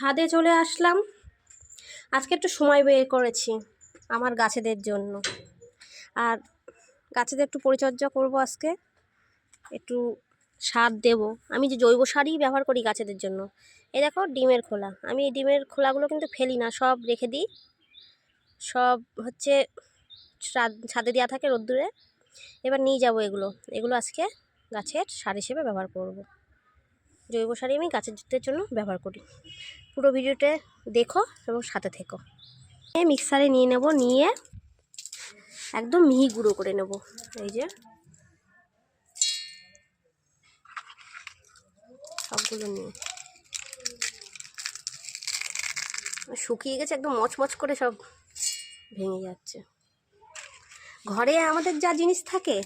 ছাদে চলে আসলাম। আজকে একটু সময় বের করেছি আমার গাছেদের জন্য, আর গাছেদের একটু পরিচর্যা করব। আজকে একটু সার দেব। আমি যে জৈব সারই ব্যবহার করি গাছেদের জন্য। এই দেখো ডিমের খোলা, আমি এই ডিমের খোলাগুলো কিন্তু ফেলি না, সব রেখে দিই। সব হচ্ছে ছাদে দেওয়া থাকে রোদ্দুরে। এবার নিয়ে যাব এগুলো আজকে গাছের সার হিসেবে ব্যবহার করব। জৈব সারই আমি গাছেদের জন্য ব্যবহার করি। পুরো ভিডিওটা দেখো এবং সাথে থেকো। মিক্সারে নিয়ে নেব, নিয়ে একদম মিহি গুঁড়ো করে নেব। এই যে সবগুলো নিয়ে শুকিয়ে গেছে, একদম মচমচ করে সব ভেঙে যাচ্ছে। ঘরে আমাদের যা জিনিস থাকে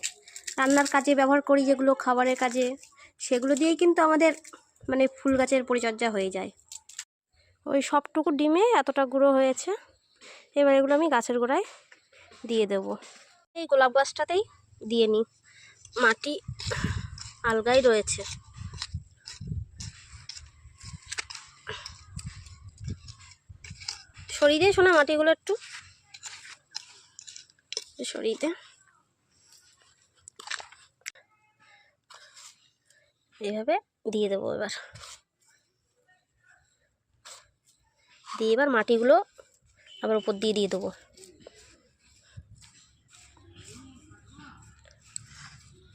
রান্নার কাজে ব্যবহার করি, যেগুলো খাবারের কাজে, সেগুলো দিয়েই কিন্তু আমাদের মানে ফুল গাছের পরিচর্যা হয়ে যায়। ওই সবটুকু ডিমে এতটা গুঁড়ো হয়েছে। এবার এগুলো আমি গাছের গোড়ায় দিয়ে দেব। এই গোলাপ গাছটাতেই দিয়ে নিই, মাটি আলগাই রয়েছে। সরিয়ে দিয়ে শোনা মাটিগুলো একটু সরিয়ে দে। এইভাবে দিয়ে দেবো। এবার মাটিগুলো আবার উপর দিয়ে দেবো।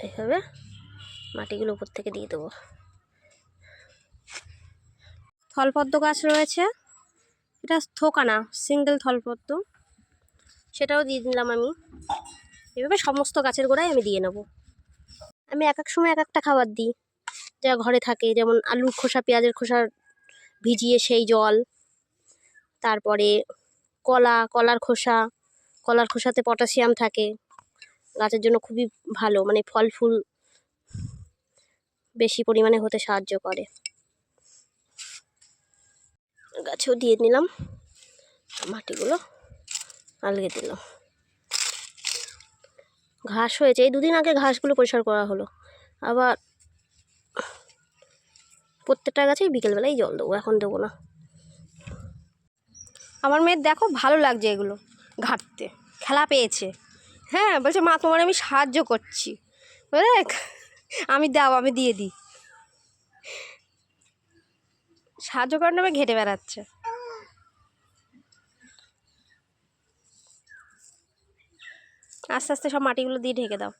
এইভাবে মাটিগুলো উপর থেকে দিয়ে দেবো। থলপদ্ম গাছ রয়েছে, এটা থোকা না, সিঙ্গেল থলপদ্ম, সেটাও দিয়ে দিলাম আমি। এভাবে সমস্ত গাছের গোড়ায় আমি দিয়ে নেব। আমি এক এক সময় এক একটা খাবার দিই যা ঘরে থাকে, যেমন আলুর খোসা, পেঁয়াজের খোসা ভিজিয়ে সেই জল, তারপরে কলার খোসাতে পটাশিয়াম থাকে, গাছের জন্য খুবই ভালো, মানে ফল ফুল বেশি পরিমাণে হতে সাহায্য করে। গাছেও দিয়ে নিলাম, মাটিগুলো আলগে দিলাম। ঘাস হয়েছে, এই দুদিন আগে ঘাসগুলো পরিষ্কার করা হলো। আবার প্রত্যেকটা গাছেই বিকেলবেলায় জল দেবো, এখন দেবো না। আমার মেয়ের দেখো ভালো লাগছে এগুলো ঘাঁটতে, খেলা পেয়েছে। হ্যাঁ, বলছে মা তোমার আমি সাহায্য করছি, বুঝলে, আমি দিয়ে দিই। সাহায্য করার নামে ঘেঁটে বেড়াচ্ছে। আস্তে আস্তে সব মাটিগুলো দিয়ে ঢেকে দাও।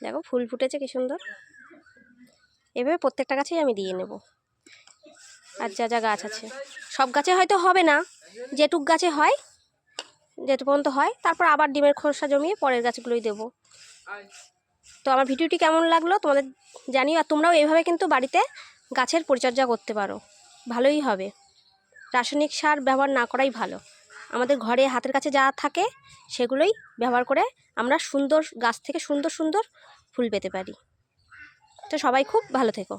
দেখো ফুল ফুটেছে কি সুন্দর। এভাবে প্রত্যেকটা গাছেই আমি দিয়ে নেব। আর যা যা গাছ আছে, সব গাছে হয়তো হবে না, যেটুক গাছে হয়, যেটুক পর্যন্ত হয়, তারপর আবার ডিমের খোসা জমিয়ে পরের গাছগুলোই দেবো। তো আমার ভিডিওটি কেমন লাগলো তোমাদের জানিও। আর তোমরাও এইভাবে কিন্তু বাড়িতে গাছের পরিচর্যা করতে পারো, ভালোই হবে। রাসায়নিক সার ব্যবহার না করাই ভালো। আমাদের ঘরে হাতের কাছে যা থাকে সেগুলোই ব্যবহার করে আমরা সুন্দর গাছ থেকে সুন্দর সুন্দর ফুল পেতে পারি। তো সবাই খুব ভালো থেকো।